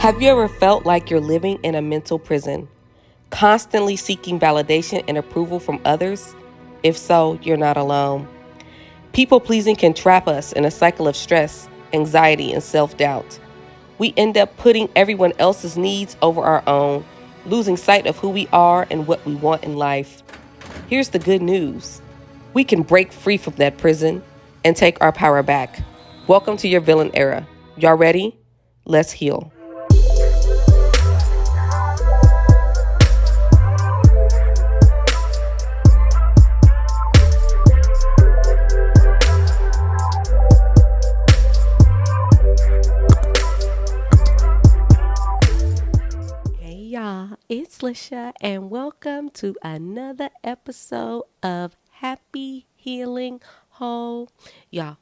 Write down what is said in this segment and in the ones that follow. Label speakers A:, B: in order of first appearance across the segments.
A: Have you ever felt like you're living in a mental prison, constantly seeking validation and approval from others? If so, you're not alone. People pleasing can trap us in a cycle of stress, anxiety, and self doubt. We end up putting everyone else's needs over our own, losing sight of who we are and what we want in life. Here's the good news: we can break free from that prison and take our power back. Welcome to your villain era. Y'all ready? Let's heal. Hey y'all, it's Lisha, and welcome to another episode of Happy Healing Whole. Y'all,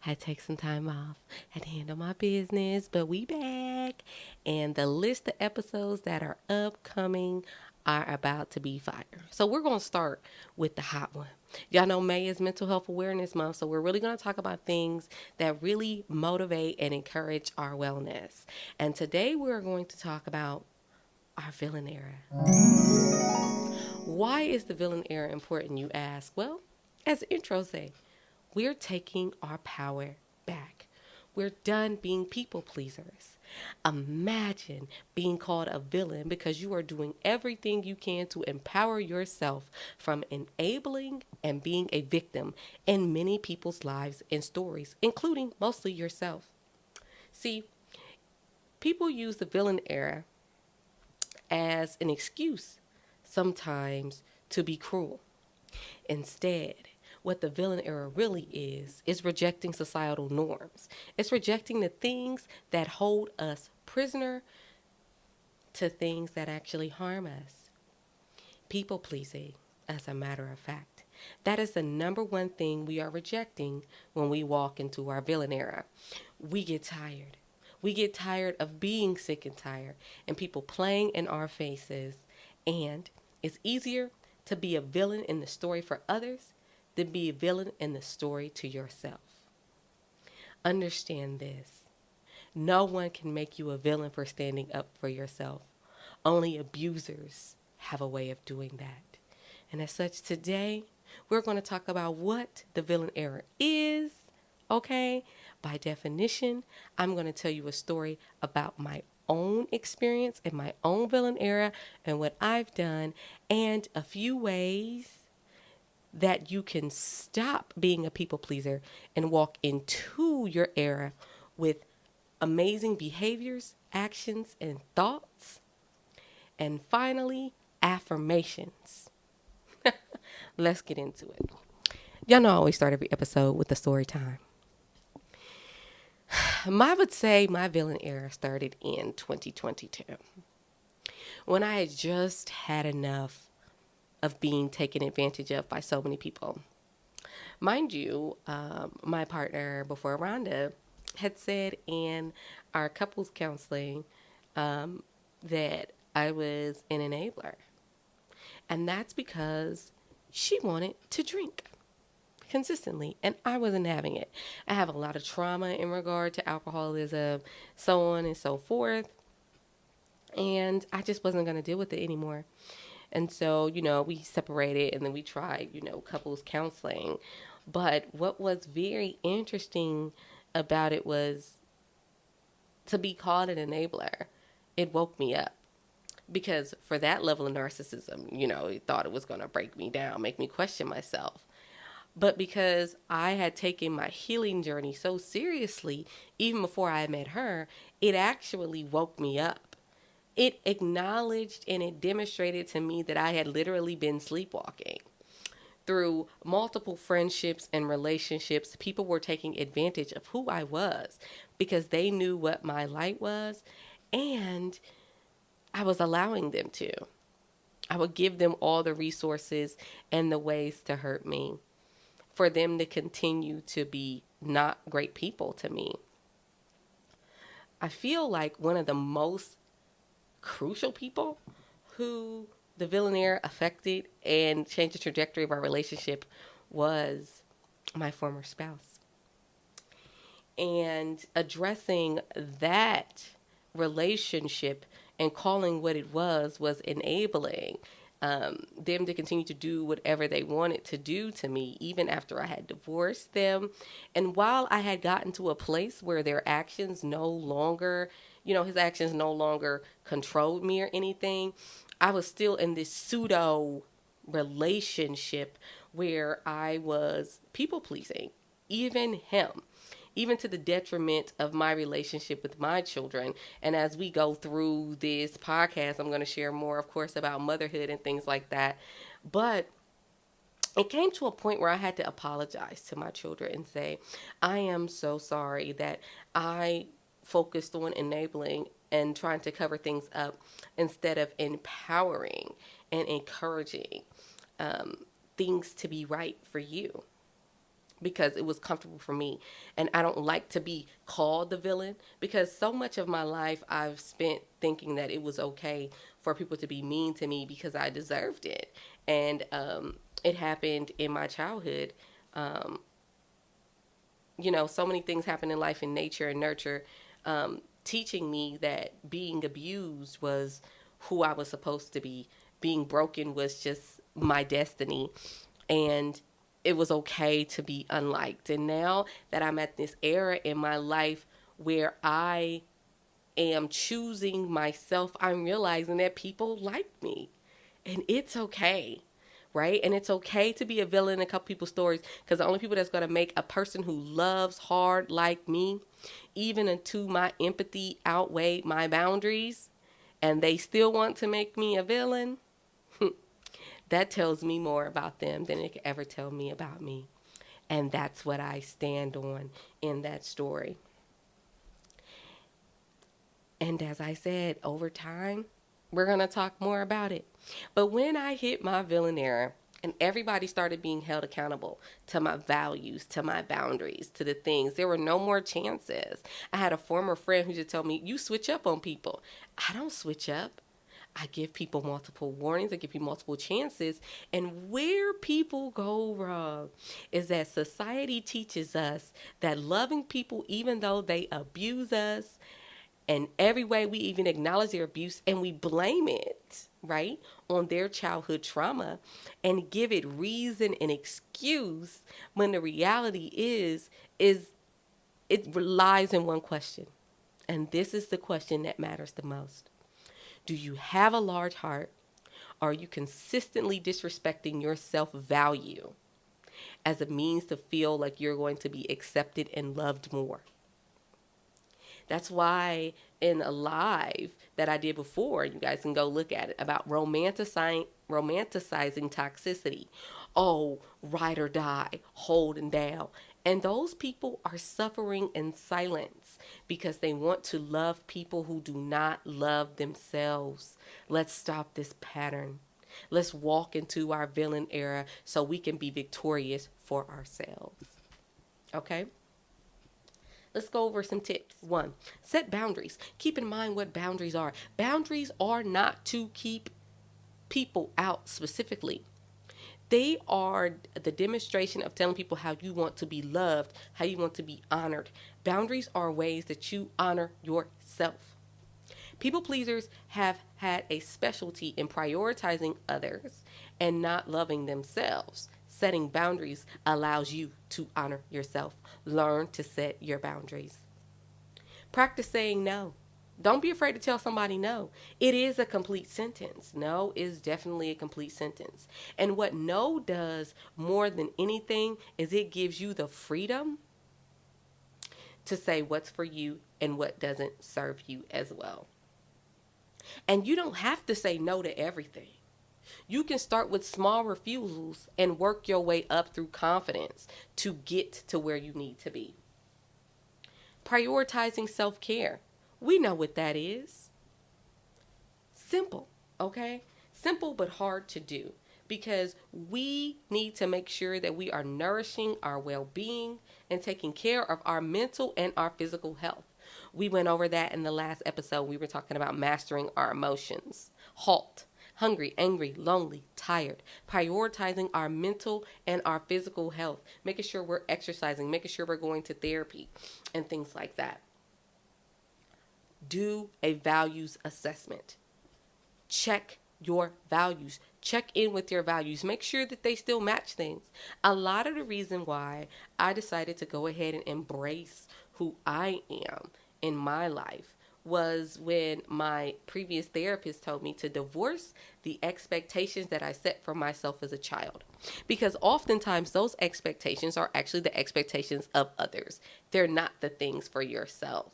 A: had to take some time off, had to handle my business, but we back. And the list of episodes that are upcoming are about to be fire. So we're going to start with the hot one. Y'all know May is Mental Health Awareness Month, so we're really going to talk about things that really motivate and encourage our wellness. And today we're going to talk about our villain era. Why is the villain era important, you ask? Well, as the intro say, we're taking our power back. We're done being people pleasers. Imagine being called a villain because you are doing everything you can to empower yourself from enabling and being a victim in many people's lives and stories, including mostly yourself. See, people use the villain era as an excuse sometimes to be cruel. Instead, what the villain era really is rejecting societal norms. It's rejecting the things that hold us prisoner to things that actually harm us. People pleasing, as a matter of fact. That is the number one thing we are rejecting when we walk into our villain era. We get tired. We get tired of being sick and tired and people playing in our faces. And it's easier to be a villain in the story for others than be a villain in the story to yourself. Understand this. No one can make you a villain for standing up for yourself. Only abusers have a way of doing that. And as such, today we're going to talk about what the villain era is. Okay? By definition, I'm going to tell you a story about my own experience in my own villain era and what I've done, and a few ways that you can stop being a people pleaser and walk into your era with amazing behaviors, actions, and thoughts. And finally, affirmations. Let's get into it. Y'all know I always start every episode with a story time. I would say my villain era started in 2022 when I had just had enough of being taken advantage of by so many people. Mind you, my partner before Rhonda had said in our couples counseling that I was an enabler. And that's because she wanted to drink consistently and I wasn't having it. I have a lot of trauma in regard to alcoholism, so on and so forth. And I just wasn't going to deal with it anymore. And so, we separated and then we tried, couples counseling. But what was very interesting about it was to be called an enabler. It woke me up. Because for that level of narcissism, it thought it was going to break me down, make me question myself. But because I had taken my healing journey so seriously, even before I met her, it actually woke me up. It acknowledged and it demonstrated to me that I had literally been sleepwalking. Through multiple friendships and relationships, people were taking advantage of who I was because they knew what my light was, and I was allowing them to. I would give them all the resources and the ways to hurt me for them to continue to be not great people to me. I feel like one of the most crucial people who the villainaire affected and changed the trajectory of our relationship was my former spouse. And addressing that relationship and calling what it was enabling them to continue to do whatever they wanted to do to me, even after I had divorced them. And while I had gotten to a place where their actions no longer, his actions no longer controlled me or anything, I was still in this pseudo relationship where I was people pleasing, even him, even to the detriment of my relationship with my children. And as we go through this podcast, I'm going to share more, of course, about motherhood and things like that. But it came to a point where I had to apologize to my children and say, I am so sorry that I focused on enabling and trying to cover things up instead of empowering and encouraging things to be right for you, because it was comfortable for me. And I don't like to be called the villain, because so much of my life I've spent thinking that it was okay for people to be mean to me because I deserved it. And it happened in my childhood. Um, so many things happen in life in nature and nurture, teaching me that being abused was who I was supposed to be. Being broken was just my destiny. And it was okay to be unliked. And now that I'm at this era in my life where I am choosing myself, I'm realizing that people like me. And it's okay, right? And it's okay to be a villain in a couple people's stories, because the only people that's going to make a person who loves hard like me, even until my empathy outweigh my boundaries, and they still want to make me a villain, that tells me more about them than it could ever tell me about me. And that's what I stand on in that story. And as I said, over time, we're going to talk more about it. But when I hit my villain era, and everybody started being held accountable to my values, to my boundaries, to the things, there were no more chances. I had a former friend who just told me, you switch up on people. I don't switch up. I give people multiple warnings. I give people multiple chances. And where people go wrong is that society teaches us that loving people, even though they abuse us, and every way we even acknowledge their abuse and we blame it, right, on their childhood trauma and give it reason and excuse, when the reality is it relies in one question. And this is the question that matters the most. Do you have a large heart? Or are you consistently disrespecting your self-value as a means to feel like you're going to be accepted and loved more? That's why in a live that I did before, you guys can go look at it, about romanticizing toxicity. Oh, ride or die, holding down. And those people are suffering in silence because they want to love people who do not love themselves. Let's stop this pattern. Let's walk into our villain era so we can be victorious for ourselves. Okay? Let's go over some tips. 1, set boundaries. Keep in mind what boundaries are. Boundaries are not to keep people out specifically. They are the demonstration of telling people how you want to be loved, how you want to be honored. Boundaries are ways that you honor yourself. People pleasers have had a specialty in prioritizing others and not loving themselves. Setting boundaries allows you to honor yourself. Learn to set your boundaries. Practice saying no. Don't be afraid to tell somebody no. It is a complete sentence. No is definitely a complete sentence. And what no does more than anything is it gives you the freedom to say what's for you and what doesn't serve you as well. And you don't have to say no to everything. You can start with small refusals and work your way up through confidence to get to where you need to be. Prioritizing self-care. We know what that is. Simple, okay? Simple but hard to do, because we need to make sure that we are nourishing our well-being and taking care of our mental and our physical health. We went over that in the last episode. We were talking about mastering our emotions. HALT. Hungry, angry, lonely, tired. Prioritizing our mental and our physical health. Making sure we're exercising. Making sure we're going to therapy and things like that. do a values assessment. Check your values. Check in with your values. Make sure that they still match things. A lot of the reason why I decided to go ahead and embrace who I am in my life was when my previous therapist told me to divorce the expectations that I set for myself as a child. Because oftentimes those expectations are actually the expectations of others. They're not the things for yourself.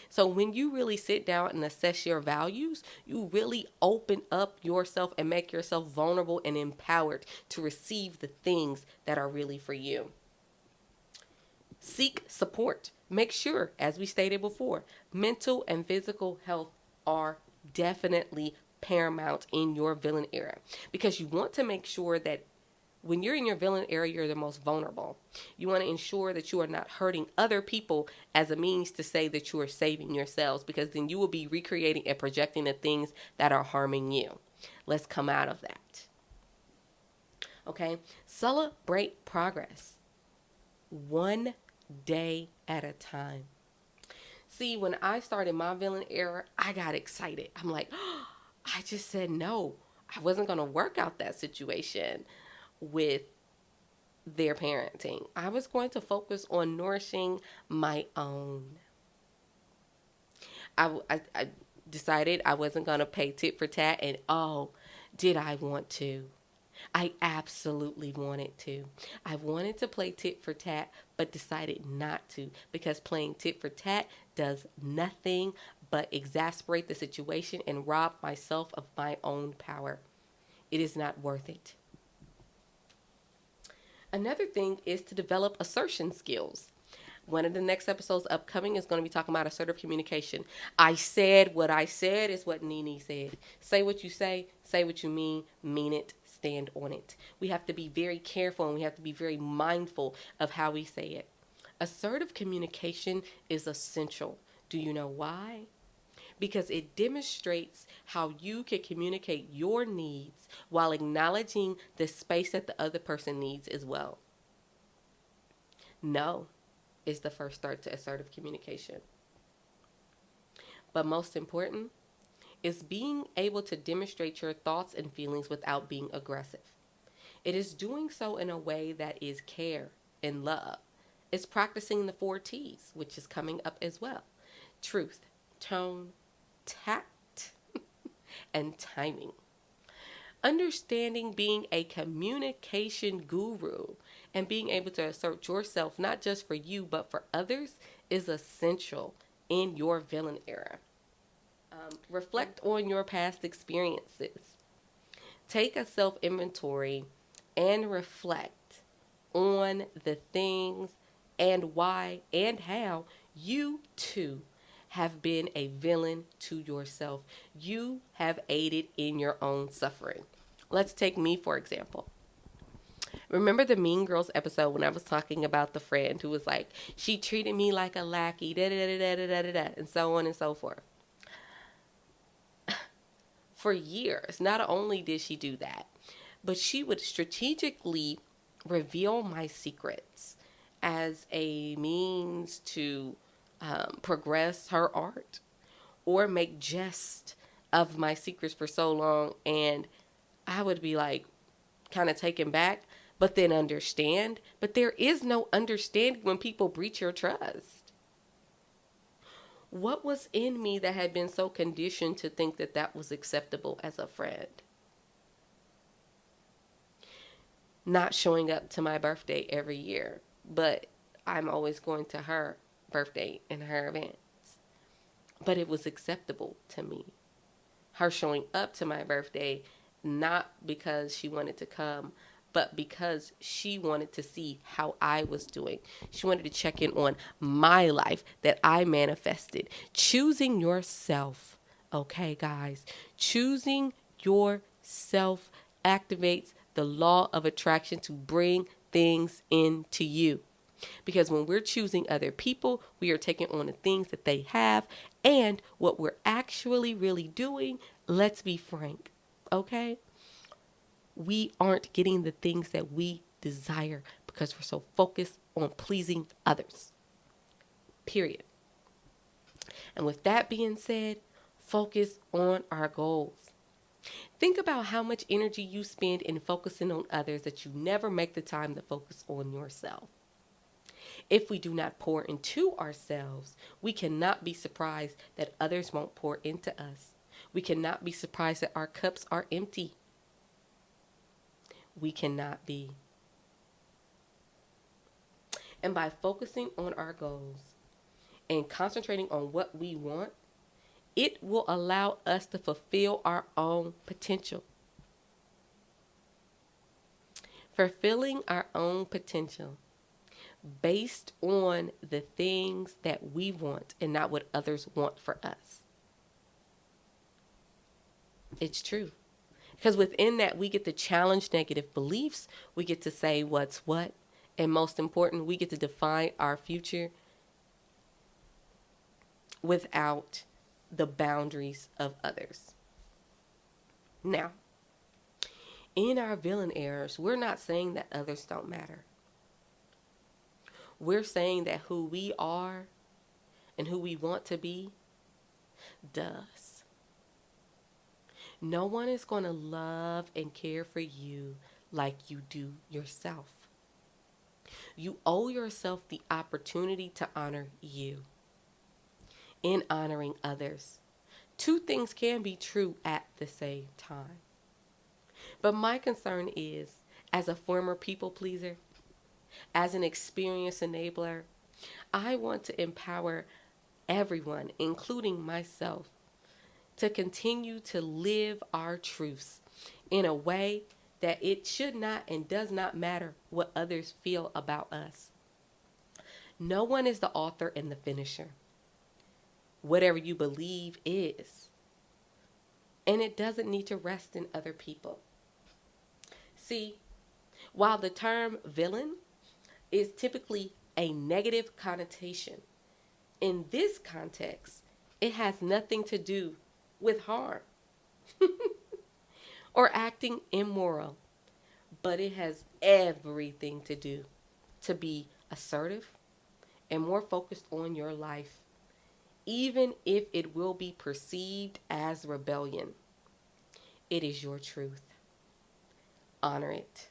A: So when you really sit down and assess your values, you really open up yourself and make yourself vulnerable and empowered to receive the things that are really for you. Seek support. Make sure, as we stated before, mental and physical health are definitely paramount in your villain era, because you want to make sure that when you're in your villain era, you're the most vulnerable. You want to ensure that you are not hurting other people as a means to say that you are saving yourselves, because then you will be recreating and projecting the things that are harming you. Let's come out of that. Okay? Celebrate progress. One day at a time. See, when I started my villain era, I got excited. I'm like, oh, I just said no. I wasn't going to work out that situation with their parenting. I was going to focus on nourishing my own. I decided I wasn't going to pay tit for tat, and oh, did I want to? I absolutely wanted to. I wanted to play tit for tat, but decided not to, because playing tit for tat does nothing but exasperate the situation and rob myself of my own power. It is not worth it. Another thing is to develop assertion skills. One of the next episodes upcoming is going to be talking about assertive communication. I said what I said is what Nene said. Say what you say what you mean it, stand on it. We have to be very careful and we have to be very mindful of how we say it. Assertive communication is essential. Do you know why? Because it demonstrates how you can communicate your needs while acknowledging the space that the other person needs as well. No is the first start to assertive communication. But most important is being able to demonstrate your thoughts and feelings without being aggressive. It is doing so in a way that is care and love. It's practicing the 4 T's, which is coming up as well. Truth, tone, tact, and timing. Understanding being a communication guru and being able to assert yourself, not just for you, but for others, is essential in your villain era. Reflect on your past experiences. Take a self-inventory and reflect on the things and why and how you too have been a villain to yourself. You have aided in your own suffering. Let's take me, for example. Remember the Mean Girls episode when I was talking about the friend who was like, she treated me like a lackey, da da da da da da da, and so on and so forth. For years, not only did she do that, but she would strategically reveal my secrets as a means to progress her art, or make jest of my secrets for so long, and I would be like kind of taken back, but then understand. But there is no understanding when people breach your trust. What was in me that had been so conditioned to think that that was acceptable as a friend? Not showing up to my birthday every year, but I'm always going to her birthday and her events. But it was acceptable to me. Her showing up to my birthday, not because she wanted to come, but because she wanted to see how I was doing. She wanted to check in on my life that I manifested. Choosing yourself, okay, guys? Choosing yourself activates the law of attraction to bring things into you. Because when we're choosing other people, we are taking on the things that they have. And what we're actually really doing, let's be frank, okay? We aren't getting the things that we desire because we're so focused on pleasing others. Period. And with that being said, focus on our goals. Think about how much energy you spend in focusing on others that you never make the time to focus on yourself. If we do not pour into ourselves, we cannot be surprised that others won't pour into us. We cannot be surprised that our cups are empty. We cannot be. And by focusing on our goals and concentrating on what we want, it will allow us to fulfill our own potential. Fulfilling our own potential based on the things that we want and not what others want for us. It's true. Because within that, we get to challenge negative beliefs. We get to say what's what. And most important, we get to define our future without the boundaries of others. Now, in our villain errors, we're not saying that others don't matter. We're saying that who we are and who we want to be does. No one is going to love and care for you like you do yourself. You owe yourself the opportunity to honor you. In honoring others, two things can be true at the same time. But my concern is, as a former people pleaser, as an experienced enabler, I want to empower everyone, including myself, to continue to live our truths in a way that it should not and does not matter what others feel about us. No one is the author and the finisher. Whatever you believe is. And it doesn't need to rest in other people. See, while the term villain is typically a negative connotation, in this context, it has nothing to do with harm or acting immoral, but it has everything to do to be assertive and more focused on your life, even if it will be perceived as rebellion. It is your truth. Honor it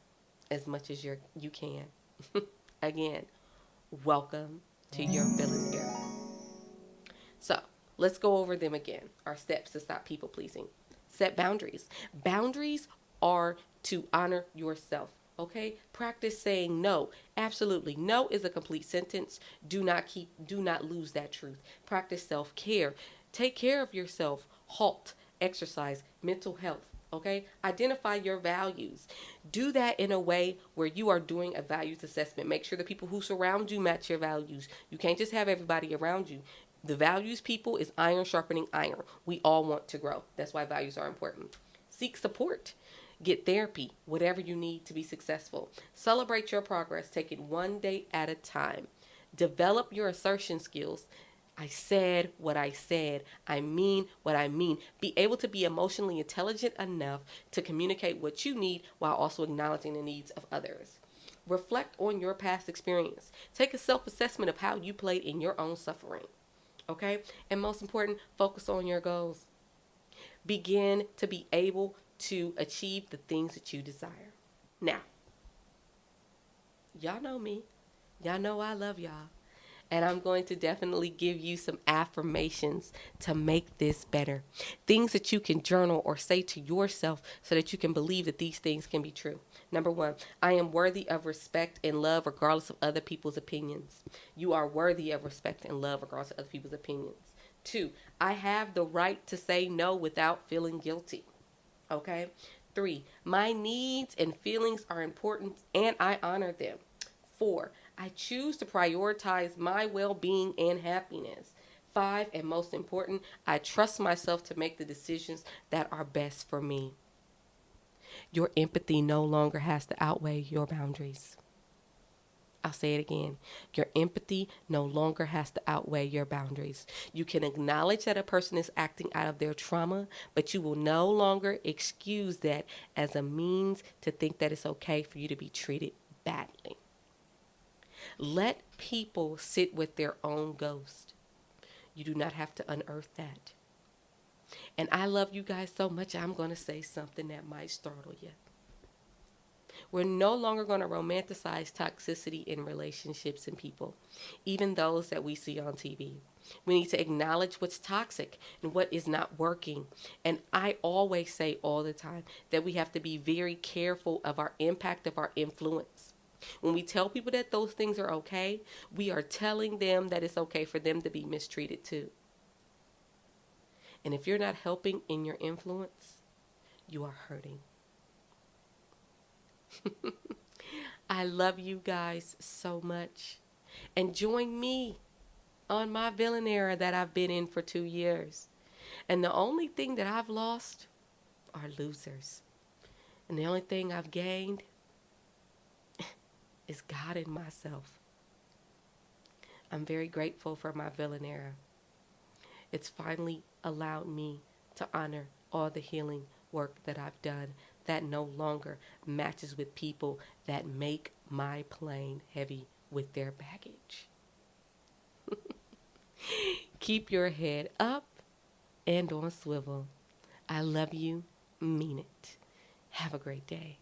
A: as much as you can. Again, welcome to your villain era. So, let's go over them again. Our steps to stop people pleasing. Set boundaries. Boundaries are to honor yourself. Okay? Practice saying no. Absolutely. No is a complete sentence. Do not lose that truth. Practice self-care. Take care of yourself. Halt. Exercise. Mental health. Okay? Identify your values. Do that in a way where you are doing a values assessment. Make sure the people who surround you match your values. You can't just have everybody around you. The values people is iron sharpening iron. We all want to grow. That's why values are important. Seek support. Get therapy, whatever you need to be successful. Celebrate your progress. Take it one day at a time. Develop your assertion skills. I said what I said. I mean what I mean. Be able to be emotionally intelligent enough to communicate what you need while also acknowledging the needs of others. Reflect on your past experience. Take a self-assessment of how you played in your own suffering. Okay? And most important, focus on your goals. Begin to be able to achieve the things that you desire. Now, y'all know me. Y'all know I love y'all. And I'm going to definitely give you some affirmations to make this better. Things that you can journal or say to yourself so that you can believe that these things can be true. Number 1, I am worthy of respect and love regardless of other people's opinions. You are worthy of respect and love regardless of other people's opinions. 2, I have the right to say no without feeling guilty. Okay? 3, my needs and feelings are important and I honor them. 4, I choose to prioritize my well-being and happiness. 5, and most important, I trust myself to make the decisions that are best for me. Your empathy no longer has to outweigh your boundaries. I'll say it again. Your empathy no longer has to outweigh your boundaries. You can acknowledge that a person is acting out of their trauma, but you will no longer excuse that as a means to think that it's okay for you to be treated badly. Let people sit with their own ghost. You do not have to unearth that. And I love you guys so much, I'm going to say something that might startle you. We're no longer going to romanticize toxicity in relationships and people, even those that we see on TV. We need to acknowledge what's toxic and what is not working. And I always say all the time that we have to be very careful of our impact of our influence. When we tell people that those things are okay, we are telling them that it's okay for them to be mistreated too. And if you're not helping in your influence, you are hurting. I love you guys so much. And join me on my villain era that I've been in for 2 years. And the only thing that I've lost are losers. And the only thing I've gained is God and myself. I'm very grateful for my villain era. It's finally allowed me to honor all the healing work that I've done that no longer matches with people that make my plane heavy with their baggage. Keep your head up and on swivel. I love you. Mean it. Have a great day.